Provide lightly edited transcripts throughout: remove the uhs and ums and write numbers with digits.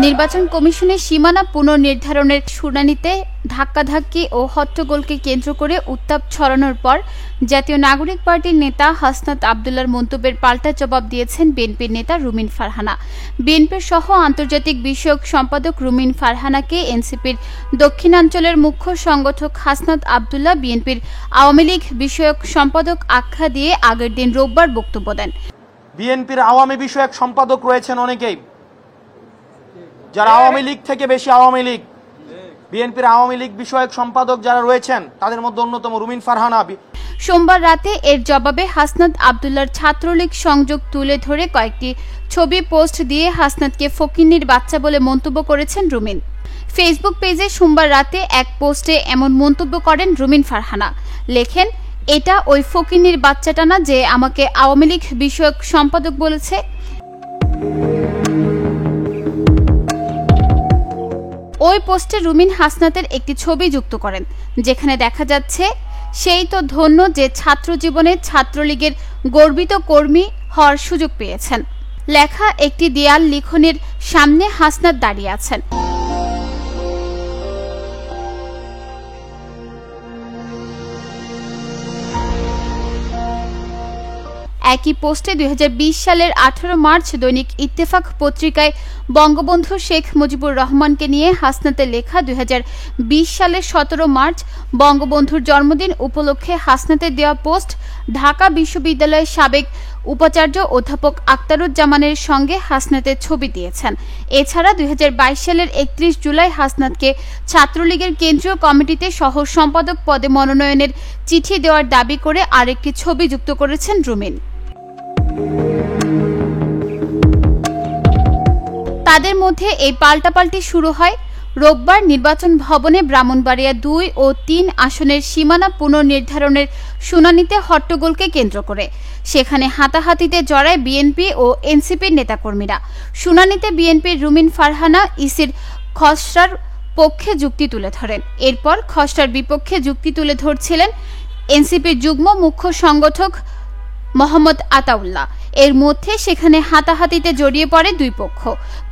নির্বাচন কমিশনের সীমানা পুনর্নির্ধারণের শুনানিতে ধাক্কাধাক্কি ও হট্টগোলকে কেন্দ্র করে উত্তাপ ছড়ানোর পর জাতীয় নাগরিক পার্টির নেতা হাসনাত আব্দুল্লাহর মন্তব্যের পাল্টা জবাব দিয়েছেন বিএনপির নেতা রুমিন ফারহানা। বিএনপির সহ আন্তর্জাতিক বিষয়ক সম্পাদক রুমিন ফারহানাকে এনসিপির দক্ষিণাঞ্চলের মুখ্য সংগঠক হাসনাত আব্দুল্লাহ বিএনপির আওয়ামী লীগ বিষয়ক সম্পাদক আখ্যা দিয়ে আগের দিন রোববার বক্তব্য দেন। বিএনপির আওয়ামী বিষয়ক সম্পাদক রয়েছেন অনেকেই, যারা আওয়ামী লীগ থেকে বেশি আওয়ামী লীগ। বিএনপির আওয়ামী লীগ বিষয়ক সম্পাদক যারা রয়েছেন তাদের মধ্যে অন্যতম রুমিন ফারহানা। সোমবার রাতে এর জবাবে হাসনাত আব্দুল্লাহর ছাত্রলীগ সংযোগ তুলে ধরে কয়েকটি ছবি পোস্ট দিয়ে হাসনাতকে ফকিন্নির বাচ্চা বলে মন্তব্য করেছেন রুমিন। ফেসবুক পেজে সোমবার রাতে এক পোস্টে এমন মন্তব্য করেন রুমিন ফারহানা। লেখেন, এটা ওই ফকিন্নির বাচ্চাটা না যে আমাকে আওয়ামী লীগ বিষয়ক সম্পাদক বলেছে। ওই পোস্টে রুমিন হাসনাতের একটি ছবি যুক্ত করেন, যেখানে দেখা যাচ্ছে সেই তো ধন্য যে ছাত্র জীবনে ছাত্রলীগের গর্বিত কর্মী হওয়ার সুযোগ পেয়েছেন। লেখা একটি দেয়াল লিখনের সামনে হাসনাত দাঁড়িয়ে আছেন। একই পোস্টে 2020 সালের 18 মার্চ দৈনিক ইত্তেফাক পত্রিকায় বঙ্গবন্ধু শেখ মুজিবুর রহমানকে নিয়ে হাসনাতের লেখা 2020 সালের 17 মার্চ বঙ্গবন্ধুর জন্মদিন উপলক্ষে হাসনাতের দেওয়া পোস্ট ঢাকা বিশ্ববিদ্যালয়ের সাবেক উপাচার্য অধ্যাপক আখতারুজ্জামানের সঙ্গে হাসনাতের ছবি দিয়েছেন। এছাড়া 2022 সালের 31 জুলাই হাসনাতকে ছাত্রলীগের কেন্দ্রীয় কমিটিতে সহ সম্পাদক পদে মনোনয়নের চিঠি দেওয়ার দাবি করে আরেকটি ছবি যুক্ত করেছেন রুমিন। তাদের মধ্যে এই পাল্টাপাল্টি শুরু হয় রোববার নির্বাচন ভবনে ব্রাহ্মণবাড়িয়া 2 ও 3 আসনের সীমানা পুনর্নির্ধারণের শুনানিতে হট্টগোলকে কেন্দ্র করে। সেখানে হাতাহাতিতে জড়ায় বিএনপি ও এনসিপির নেতাকর্মীরা। শুনানিতে বিএনপির রুমিন ফারহানা ইসির খসড়ার পক্ষে যুক্তি তুলে ধরেন। এরপর খসড়ার বিপক্ষে যুক্তি তুলে ধরছিলেন এনসিপির যুগ্ম মুখ্য সংগঠক মোহাম্মদ আতাউল্লাহ। এর মধ্যে সেখানে হাতাহাতিতে জড়িয়ে পড়ে দুই পক্ষ।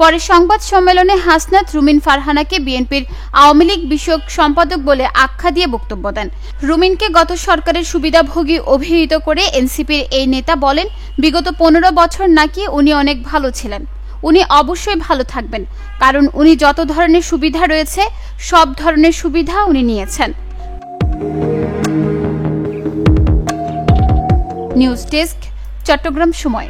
পরে সংবাদ সম্মেলনে হাসনাত রুমিন ফারহানাকে বিএনপির আওয়ামী লীগ বিষয়ক সম্পাদক বলে আখ্যা দিয়ে বক্তব্য দেন। রুমিনকে গত সরকারের সুবিধাভোগী অভিহিত করে এনসিপির এই নেতা বলেন, বিগত 15 বছর নাকি উনি অনেক ভালো ছিলেন। উনি অবশ্যই ভালো থাকবেন, কারণ উনি যত ধরনের সুবিধা রয়েছে সব ধরনের সুবিধা উনি নিয়েছেন। নিউজ ডেস্ক, চট্টগ্রাম সময়।